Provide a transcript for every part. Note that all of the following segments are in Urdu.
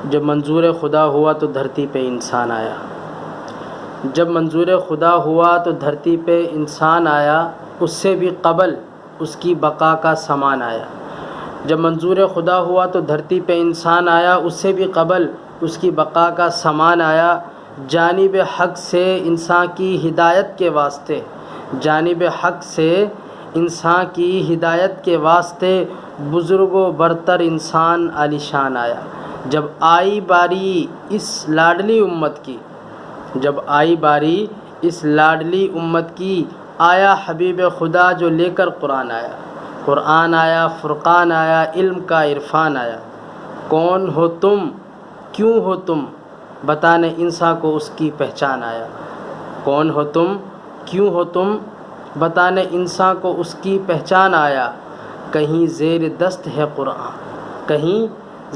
جب منظور خدا ہوا تو دھرتی پہ انسان آیا. جب منظور خدا ہوا تو دھرتی پہ انسان آیا، اس سے بھی قبل اس کی بقا کا سامان آیا. جب منظور خدا ہوا تو دھرتی پہ انسان آیا، اس سے بھی قبل اس کی بقا کا سامان آیا. جانب حق سے انسان کی ہدایت کے واسطے، جانب حق سے انسان کی ہدایت کے واسطے بزرگ و برتر انسان عالیشان آیا. جب آئی باری اس لاڈلی امت کی، جب آئی باری اس لاڈلی امت کی، آیا حبیب خدا جو لے کر قرآن آیا. قرآن آیا، فرقان آیا، علم کا عرفان آیا. کون ہو تم، کیوں ہو تم، بتانے انسان کو اس کی پہچان آیا. کون ہو تم، کیوں ہو تم، بتانے انسان کو اس کی پہچان آیا. کہیں زیر دست ہے قرآن، کہیں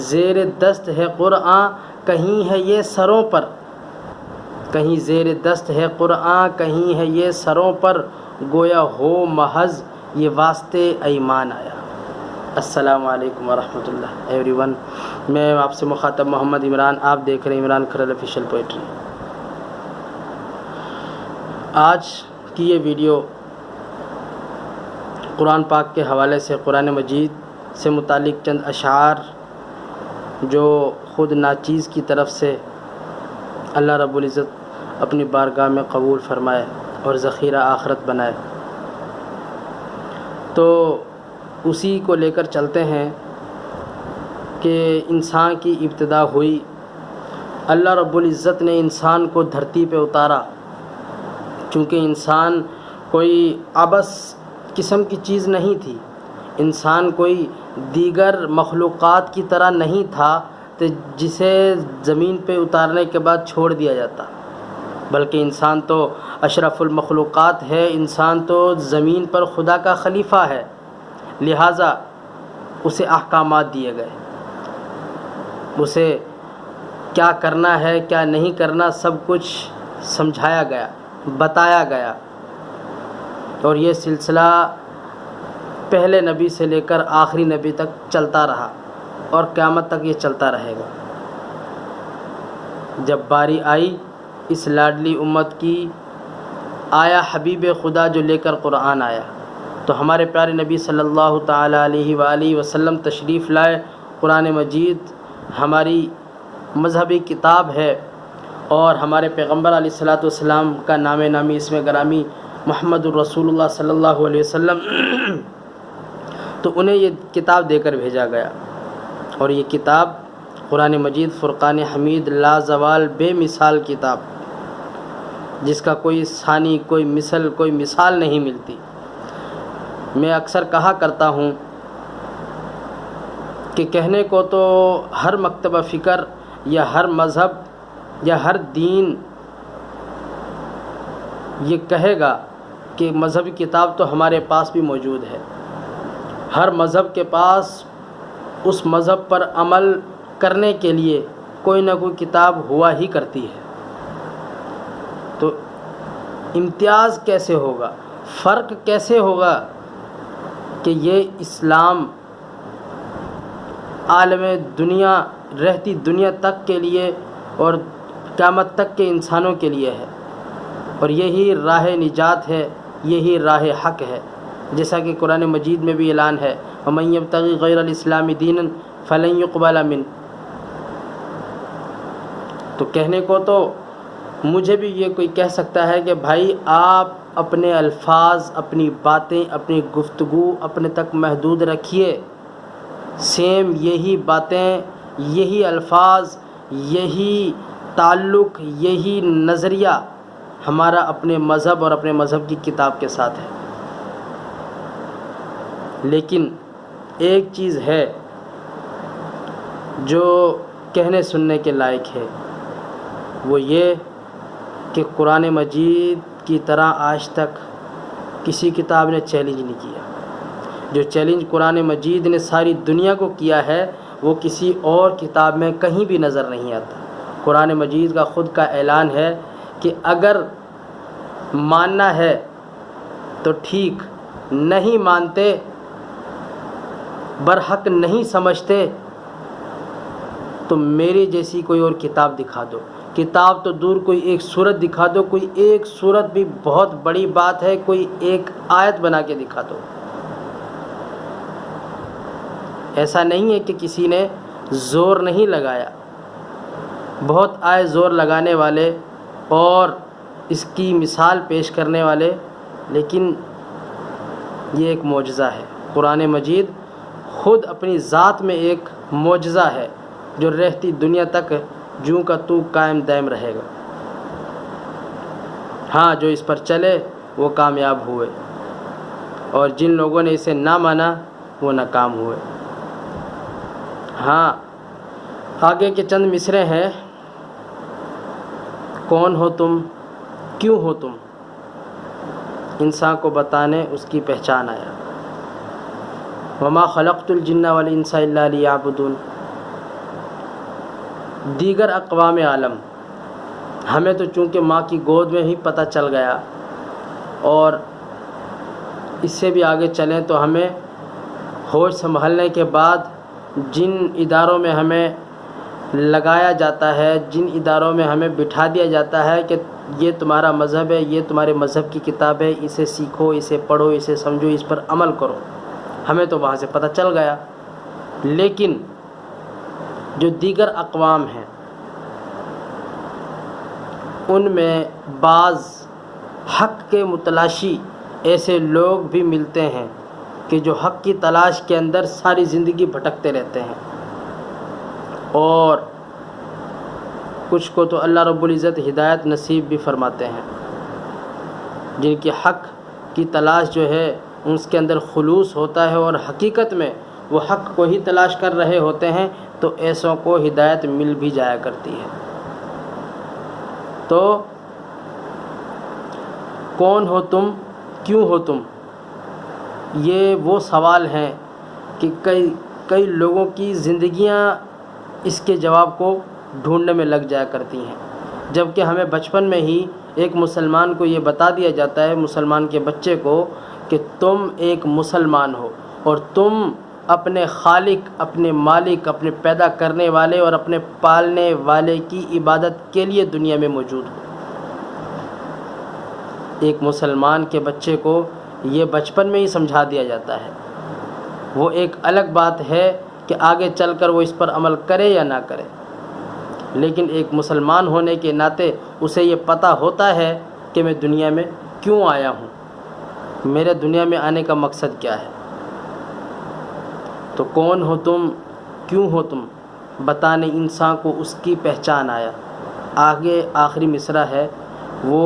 زیر دست ہے قرآن، کہیں ہے یہ سروں پر، کہیں زیر دست ہے قرآن، کہیں ہے یہ سروں پر، گویا ہو محض یہ واسطے ایمان آیا. السلام علیکم ورحمۃ اللہ ایوری ون. میں آپ سے مخاطب محمد عمران، آپ دیکھ رہے ہیں عمران کھرل آفیشیل پوئٹری. آج کی یہ ویڈیو قرآن پاک کے حوالے سے، قرآن مجید سے متعلق چند اشعار جو خود ناچیز کی طرف سے اللہ رب العزت اپنی بارگاہ میں قبول فرمائے اور ذخیرہ آخرت بنائے، تو اسی کو لے کر چلتے ہیں کہ انسان کی ابتدا ہوئی. اللہ رب العزت نے انسان کو دھرتی پہ اتارا، چونکہ انسان کوئی عبث قسم کی چیز نہیں تھی، انسان کوئی دیگر مخلوقات کی طرح نہیں تھا کہ جسے زمین پہ اتارنے کے بعد چھوڑ دیا جاتا، بلکہ انسان تو اشرف المخلوقات ہے. انسان تو زمین پر خدا کا خلیفہ ہے، لہٰذا اسے احکامات دیے گئے، اسے کیا کرنا ہے کیا نہیں کرنا سب کچھ سمجھایا گیا، بتایا گیا. اور یہ سلسلہ پہلے نبی سے لے کر آخری نبی تک چلتا رہا اور قیامت تک یہ چلتا رہے گا. جب باری آئی اس لاڈلی امت کی، آیا حبیب خدا جو لے کر قرآن آیا، تو ہمارے پیارے نبی صلی اللہ تعالیٰ علیہ وآلہ وسلم تشریف لائے. قرآن مجید ہماری مذہبی کتاب ہے اور ہمارے پیغمبر علیہ الصلاۃ والسلام کا نام نامی اسم گرامی محمد الرسول اللہ صلی اللہ علیہ وسلم، تو انہیں یہ کتاب دے کر بھیجا گیا. اور یہ کتاب قرآن مجید فرقان حمید لازوال بے مثال کتاب، جس کا کوئی ثانی، کوئی مثل، کوئی مثال نہیں ملتی. میں اکثر کہا کرتا ہوں کہ کہنے کو تو ہر مکتبہ فکر یا ہر مذہب یا ہر دین یہ کہے گا کہ مذہبی کتاب تو ہمارے پاس بھی موجود ہے. ہر مذہب کے پاس اس مذہب پر عمل کرنے کے لیے کوئی نہ کوئی کتاب ہوا ہی کرتی ہے. تو امتیاز کیسے ہوگا، فرق کیسے ہوگا کہ یہ اسلام عالم دنیا، رہتی دنیا تک کے لیے اور قیامت تک کے انسانوں کے لیے ہے، اور یہی راہ نجات ہے، یہی راہ حق ہے. جیسا کہ قرآن مجید میں بھی اعلان ہے، وَمَن يَبْتَغِ غَيْرَ الْإِسْلَامِ دِينًا فَلَن يُقْبَلَ مِنْهُ. تو کہنے کو تو مجھے بھی یہ کوئی کہہ سکتا ہے کہ بھائی آپ اپنے الفاظ، اپنی باتیں، اپنی گفتگو اپنے تک محدود رکھیے. سیم یہی باتیں، یہی الفاظ، یہی تعلق، یہی نظریہ ہمارا اپنے مذہب اور اپنے مذہب کی کتاب کے ساتھ ہے. لیکن ایک چیز ہے جو کہنے سننے کے لائق ہے، وہ یہ کہ قرآن مجید کی طرح آج تک کسی کتاب نے چیلنج نہیں کیا. جو چیلنج قرآن مجید نے ساری دنیا کو کیا ہے وہ کسی اور کتاب میں کہیں بھی نظر نہیں آتا. قرآن مجید کا خود کا اعلان ہے کہ اگر ماننا ہے تو ٹھیک، نہیں مانتے، برحق نہیں سمجھتے تو میری جیسی کوئی اور کتاب دکھا دو. کتاب تو دور، کوئی ایک صورت دکھا دو. کوئی ایک صورت بھی بہت بڑی بات ہے، کوئی ایک آیت بنا کے دکھا دو. ایسا نہیں ہے کہ کسی نے زور نہیں لگایا، بہت آئے زور لگانے والے اور اس کی مثال پیش کرنے والے، لیکن یہ ایک معجزہ ہے. قرآن مجید خود اپنی ذات میں ایک معجزہ ہے جو رہتی دنیا تک جوں کا تو قائم دائم رہے گا. ہاں، جو اس پر چلے وہ کامیاب ہوئے، اور جن لوگوں نے اسے نہ مانا وہ ناکام ہوئے. ہاں، آگے کے چند مصرے ہیں. کون ہو تم، کیوں ہو تم، انسان کو بتانے اس کی پہچان آیا. وما خلقت الجن والانس الا لیعبدون. دیگر اقوام عالم، ہمیں تو چونکہ ماں کی گود میں ہی پتہ چل گیا، اور اس سے بھی آگے چلیں تو ہمیں ہوش سنبھلنے کے بعد جن اداروں میں ہمیں لگایا جاتا ہے، جن اداروں میں ہمیں بٹھا دیا جاتا ہے کہ یہ تمہارا مذہب ہے، یہ تمہارے مذہب کی کتاب ہے، اسے سیکھو، اسے پڑھو، اسے سمجھو، اس پر عمل کرو، ہمیں تو وہاں سے پتہ چل گیا. لیکن جو دیگر اقوام ہیں ان میں بعض حق کے متلاشی ایسے لوگ بھی ملتے ہیں کہ جو حق کی تلاش کے اندر ساری زندگی بھٹکتے رہتے ہیں، اور کچھ کو تو اللہ رب العزت ہدایت نصیب بھی فرماتے ہیں، جن کی حق کی تلاش جو ہے اس کے اندر خلوص ہوتا ہے اور حقیقت میں وہ حق کو ہی تلاش کر رہے ہوتے ہیں، تو ایسوں کو ہدایت مل بھی جایا کرتی ہے. تو کون ہو تم، کیوں ہو تم، یہ وہ سوال ہیں کہ کئی لوگوں کی زندگیاں اس کے جواب کو ڈھونڈنے میں لگ جایا کرتی ہیں، جبکہ ہمیں بچپن میں ہی ایک مسلمان کو یہ بتا دیا جاتا ہے، مسلمان کے بچے کو، کہ تم ایک مسلمان ہو اور تم اپنے خالق، اپنے مالک، اپنے پیدا کرنے والے اور اپنے پالنے والے کی عبادت کے لیے دنیا میں موجود ہو. ایک مسلمان کے بچے کو یہ بچپن میں ہی سمجھا دیا جاتا ہے. وہ ایک الگ بات ہے کہ آگے چل کر وہ اس پر عمل کرے یا نہ کرے، لیکن ایک مسلمان ہونے کے ناطے اسے یہ پتہ ہوتا ہے کہ میں دنیا میں کیوں آیا ہوں، میرے دنیا میں آنے کا مقصد کیا ہے. تو کون ہو تم، کیوں ہو تم، بتانے انسان کو اس کی پہچان آیا. آگے آخری مصرع ہے، وہ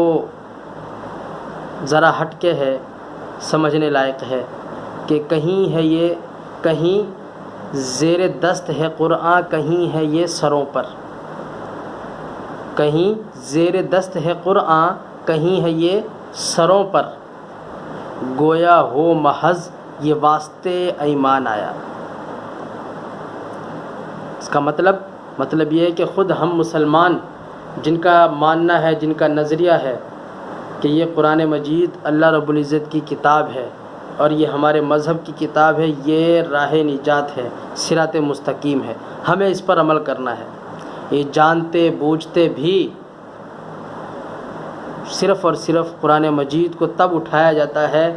ذرا ہٹ کے ہے، سمجھنے لائق ہے کہ کہیں ہے یہ، کہیں زیر دست ہے قرآن، کہیں ہے یہ سروں پر. کہیں زیر دست ہے قرآن، کہیں ہے یہ سروں پر، گویا ہو محض یہ واسطے ایمان آیا. اس کا مطلب یہ ہے کہ خود ہم مسلمان جن کا ماننا ہے، جن کا نظریہ ہے کہ یہ قرآن مجید اللہ رب العزت کی کتاب ہے اور یہ ہمارے مذہب کی کتاب ہے، یہ راہ نجات ہے، صراط مستقیم ہے، ہمیں اس پر عمل کرنا ہے. یہ جانتے بوجھتے بھی صرف اور صرف قرآن مجید کو تب اٹھایا جاتا ہے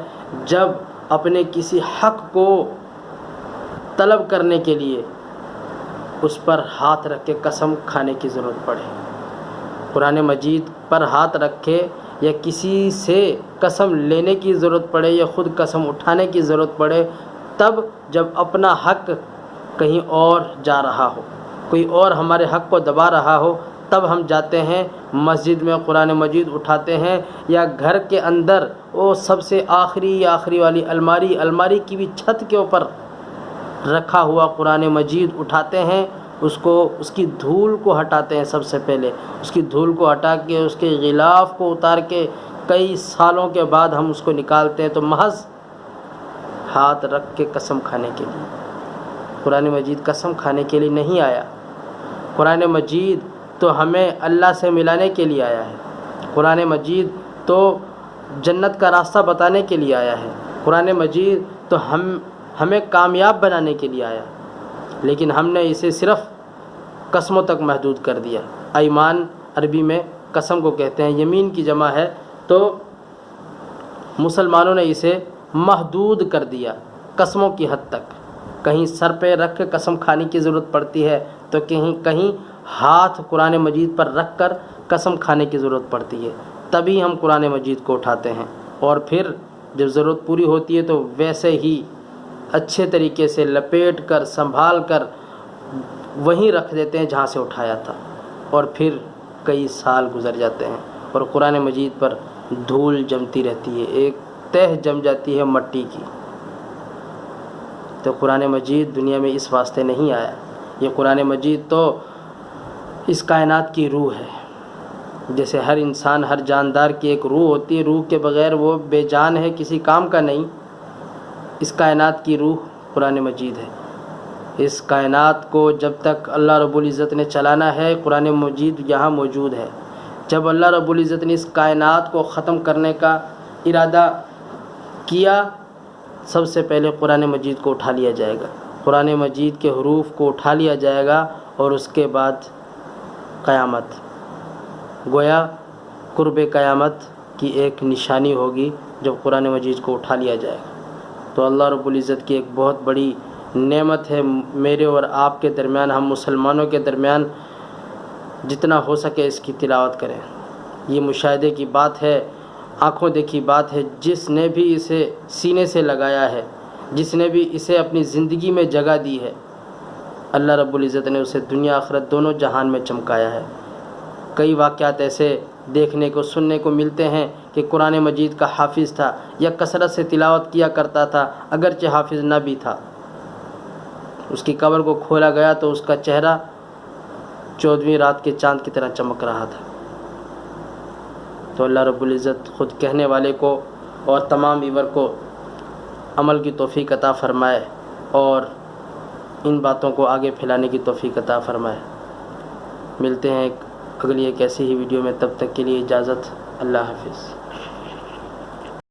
جب اپنے کسی حق کو طلب کرنے کے لیے اس پر ہاتھ رکھ کے قسم کھانے کی ضرورت پڑے. قرآن مجید پر ہاتھ رکھے یا کسی سے قسم لینے کی ضرورت پڑے یا خود قسم اٹھانے کی ضرورت پڑے، تب جب اپنا حق کہیں اور جا رہا ہو، کوئی اور ہمارے حق کو دبا رہا ہو، تب ہم جاتے ہیں مسجد میں قرآن مجید اٹھاتے ہیں، یا گھر کے اندر وہ سب سے آخری والی الماری کی بھی چھت کے اوپر رکھا ہوا قرآن مجید اٹھاتے ہیں، اس کی دھول کو ہٹاتے ہیں. سب سے پہلے اس کی دھول کو ہٹا کے اس کے غلاف کو اتار کے کئی سالوں کے بعد ہم اس کو نکالتے ہیں، تو محض ہاتھ رکھ کے قسم کھانے کے لیے. قرآن مجید قسم کھانے کے لیے نہیں آیا. قرآن مجید تو ہمیں اللہ سے ملانے کے لیے آیا ہے. قرآن مجید تو جنت کا راستہ بتانے کے لیے آیا ہے. قرآن مجید تو ہمیں کامیاب بنانے کے لیے آیا، لیکن ہم نے اسے صرف قسموں تک محدود کر دیا۔ ایمان عربی میں قسم کو کہتے ہیں، یمین کی جمع ہے، تو مسلمانوں نے اسے محدود کر دیا قسموں کی حد تک۔ کہیں سر پہ رکھ کے قسم کھانے کی ضرورت پڑتی ہے، تو کہیں ہاتھ قرآن مجید پر رکھ کر قسم کھانے کی ضرورت پڑتی ہے، تبھی ہم قرآن مجید کو اٹھاتے ہیں، اور پھر جب ضرورت پوری ہوتی ہے تو ویسے ہی اچھے طریقے سے لپیٹ کر سنبھال کر وہیں رکھ دیتے ہیں جہاں سے اٹھایا تھا، اور پھر کئی سال گزر جاتے ہیں اور قرآن مجید پر دھول جمتی رہتی ہے، ایک تہ جم جاتی ہے مٹی کی۔ تو قرآن مجید دنیا میں اس واسطے نہیں آیا، یہ قرآن مجید تو اس کائنات کی روح ہے۔ جیسے ہر انسان، ہر جاندار کی ایک روح ہوتی ہے، روح کے بغیر وہ بے جان ہے، کسی کام کا نہیں۔ اس کائنات کی روح قرآن مجید ہے۔ اس کائنات کو جب تک اللہ رب العزت نے چلانا ہے، قرآن مجید یہاں موجود ہے۔ جب اللہ رب العزت نے اس کائنات کو ختم کرنے کا ارادہ کیا، سب سے پہلے قرآن مجید کو اٹھا لیا جائے گا، قرآن مجید کے حروف کو اٹھا لیا جائے گا، اور اس کے بعد قیامت، گویا قرب قیامت کی ایک نشانی ہوگی جب قرآن مجید کو اٹھا لیا جائے گا۔ تو اللہ رب العزت کی ایک بہت بڑی نعمت ہے میرے اور آپ کے درمیان، ہم مسلمانوں کے درمیان جتنا ہو سکے اس کی تلاوت کریں۔ یہ مشاہدے کی بات ہے، آنکھوں دیکھی بات ہے۔ جس نے بھی اسے سینے سے لگایا ہے، جس نے بھی اسے اپنی زندگی میں جگہ دی ہے، اللہ رب العزت نے اسے دنیا آخرت دونوں جہان میں چمکایا ہے۔ کئی واقعات ایسے دیکھنے کو سننے کو ملتے ہیں کہ قرآن مجید کا حافظ تھا یا کثرت سے تلاوت کیا کرتا تھا، اگرچہ حافظ نہ بھی تھا، اس کی قبر کو کھولا گیا تو اس کا چہرہ 14ویں رات کے چاند کی طرح چمک رہا تھا۔ تو اللہ رب العزت خود کہنے والے کو اور تمام ویور کو عمل کی توفیق عطا فرمائے، اور ان باتوں کو آگے پھیلانے کی توفیق عطا فرمائے۔ ملتے ہیں اگلی ایک ایسی ہی ویڈیو میں، تب تک کے لیے اجازت، اللہ حافظ۔